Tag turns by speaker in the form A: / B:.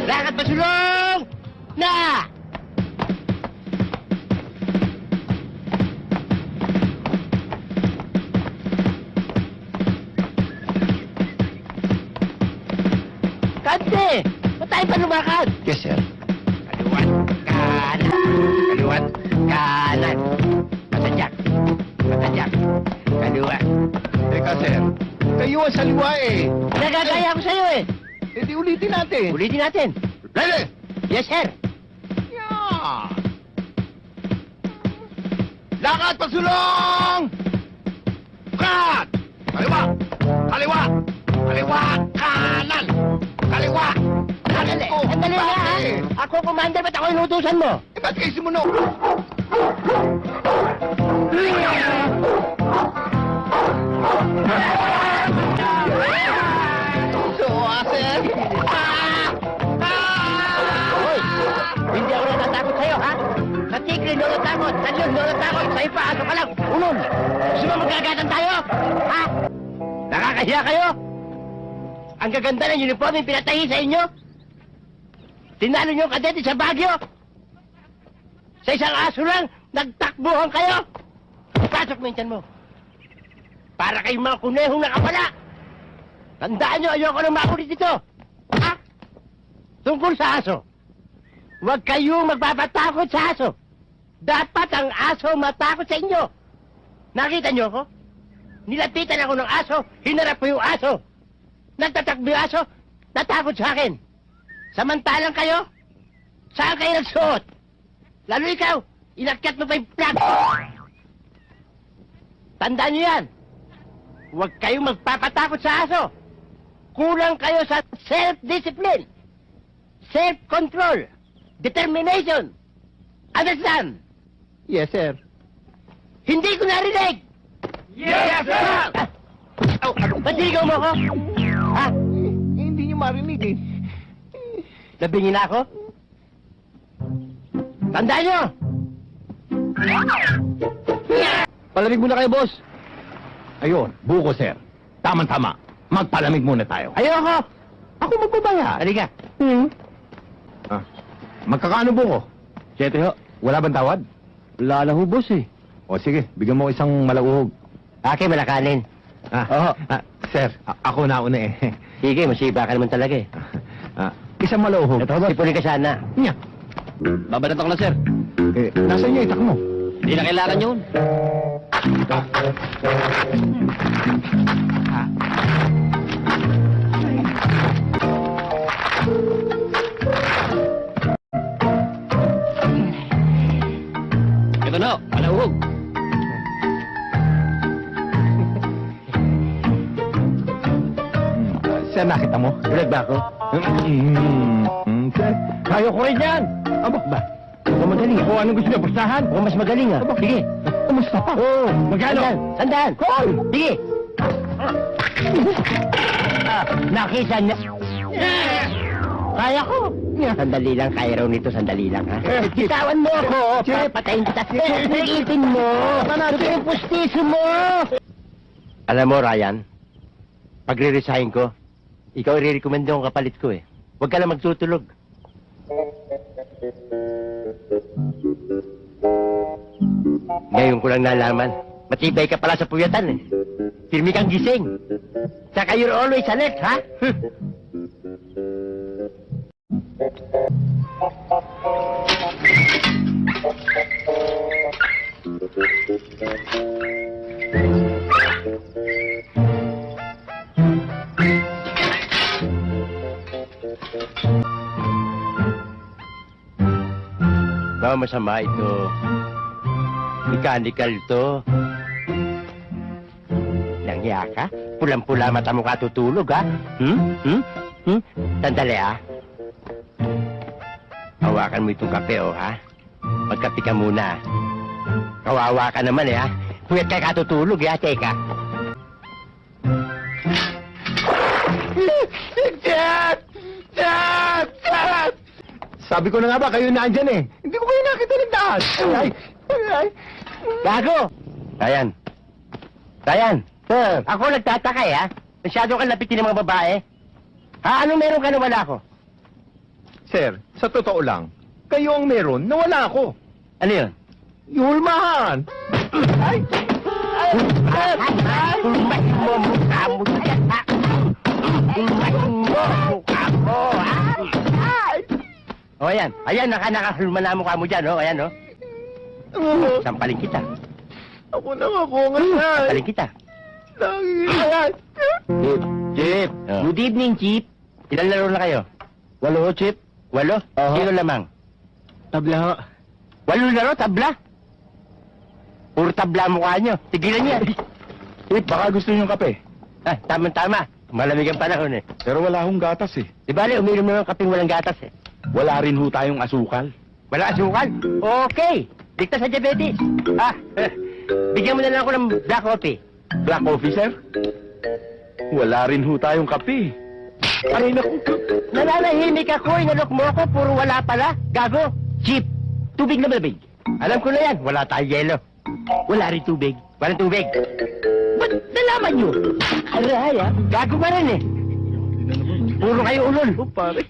A: Lakad pasulong! Na! Kante! Ba't tayo pa lumakad?
B: Yes, sir.
A: Kaliwat, kanan. Kaliwat, kanan. Matadyak. Matadyak. Kaliwat.
B: Teka, sir. Kayo ang saliwa eh.
A: Nagagaya ko sa'yo eh.
B: E di ulitin natin.
A: Ulitin natin.
B: Ready?
A: Yes, sir.
B: Yeah. Lakad pasulong! Kat! Kaliwa! Kaliwa! Kaliwa! Kanan! Kaliwa! Kanan ko!
A: Sandali nga, ha?
B: Bakit?
A: Ako, commander, ba't ako inutusan mo?
B: Eh, ba't kayo sumunod? So, sir?
A: Hoy! Hindi ako natatakot sa'yo, ha? Sa tigre, no natakot. Sa leon, no natakot. Sa ipa, aso ka lang. Unol! Gusto mo magkagatan tayo? Ha? Nakakahiya kayo? Ang gaganda ng uniform yung pinatahi sa inyo? Tinalo niyo ang kadete sa Baguio? Sa isang aso lang, nagtakbuhan kayo? Pasok mo yung tiyan mo. Para kayong mga kunehong nakapala. Tandaan niyo, ayoko nang makulit dito. Ha? Tungkol sa aso. Huwag kayong magpapatakot sa aso. Dapat ang aso matakot sa inyo. Nakita niyo ako? Nilapitan ako ng aso, hinarap ko yung aso. Nagtatakbo yung aso, natakot sa akin. Samantalang kayo, saan kayo nagsuot? Lalo ikaw, inakyat mo pa yung flag. Tandaan niyo yan. Huwag kayong magpapatakot sa aso. Kulang kayo sa self-discipline, self-control, determination. Understand?
B: Yes, sir.
A: Hindi ko narinig!
B: Yes, sir!
A: Ba't sinigaw mo ako? Ha?
B: Hindi niyo marinig eh.
A: Nabingin na ako? Tandaan niyo!
B: Palamig muna kayo, boss. Ayun, buko, sir. Tama-tama. Magpalamig muna tayo.
A: Ayoko!
B: Ako magbabayad.
A: Halika.
B: Ah, magkakaano buko? 7 ho. Wala bang tawad?
A: Wala na ho, boss eh.
B: O sige, bigyan mo ko isang malauhog.
A: Akin, malakanin. Oo.
B: Sir, ako na una eh.
A: Sige, masiba ka naman talaga eh.
B: Isang malauhog.
A: Ito, sipunin ka sana.
B: Nya.
A: Babalat ako na, sir.
B: Nasa inyo, itak mo.
A: Hindi na kailangan yun. Ito na, malauhog.
B: Sir, nakita mo?
A: Bulag ba ako?
B: Sir, kaya ko rin yan. Aba, ba?
A: Mukhang magaling ah.
B: O, anong gusto niyo? Pustahan?
A: Mukhang mas magaling ah. Sige.
B: Kumusta pa?
A: Oo.
B: Magkano?
A: Sandaan.
B: Hoy!
A: Sige. Nakisa niya. Kaya ko. Sandali lang, kaya raw nito, sandali lang, ha? Bitawan mo ako, papatayin kita. Nagitin mo. Ito yung pustiso mo. Alam mo, Ryan, pagre-resign ko, ikaw i-recommend yung kapalit ko, eh. Huwag ka lang magtutulog. Ngayon ko lang nalaman, matibay ka pala sa puyatan, eh. Firmi kang gising. Saka you're always alert, ha? Baka masama ito. Mechanical to. Langya ka? Pulang-pula mata mo katutulog, ha? Sandali, ha? Hawakan mo itong kape, oh, ha? Magkape ka muna. Kawawa ka naman, eh, ha? Puyat ka katutulog, ha? Teka.
B: Dad! Dad! Dad! Sabi ko na nga ba, kayo nandyan eh. Hindi ko kayo nakita ng dad. Ay! Ay!
A: Gago! Ryan. Ryan!
B: Sir!
A: Ako nagtataka, eh, ha? Masyado kang lapitin ng mga babae. Ha? Anong meron ka na wala ko?
B: Sir, sa totoo lang, kayo ang meron na wala ako.
A: Ano yun?
B: Yulmahan! Ay! Ay! Ay!
A: Ulmahin mo mukha mo yan, ha? Ulmahin mo mukha mo, ha? O, ayan. Ayan, nakahulma na mukha mo dyan, o. Ayan, o.
B: Oh,
A: Sampaling kita.
B: ako na ako ngayon.
A: Sampaling kita.
B: Nangingiyan.
A: Chip. Good evening, Chip. Ilan laro na kayo? 8, Chip. 8? Sino lamang?
B: Tabla ho.
A: 8 laro, tabla? Puro tabla ang mukha nyo. Tigilan niya.
C: Chip, baka gusto niyong kape.
A: Ah, tama-tama. Malamig ang panahon, eh.
C: Pero wala akong gatas eh.
A: Di ba, uminom naman kaping walang gatas, eh.
C: Wala rin ho tayong asukal.
A: Wala asukal? Okay. Ligtas sa diabetes. Ah, bigyan mo na lang ako ng black coffee.
C: Black coffee, sir? Wala rin ho tayong kape. Aray naku.
A: Nananahimik ako, inalok mo ako, puro wala pala. Gago. Chip. Tubig na malamig. Alam ko na yan, wala tayong yelo. Wala rin tubig. Walang tubig. Ba't nalaman nyo? Aray, ah. Gago ka rin, eh. Puro kayo ulol.
C: Oh, pare.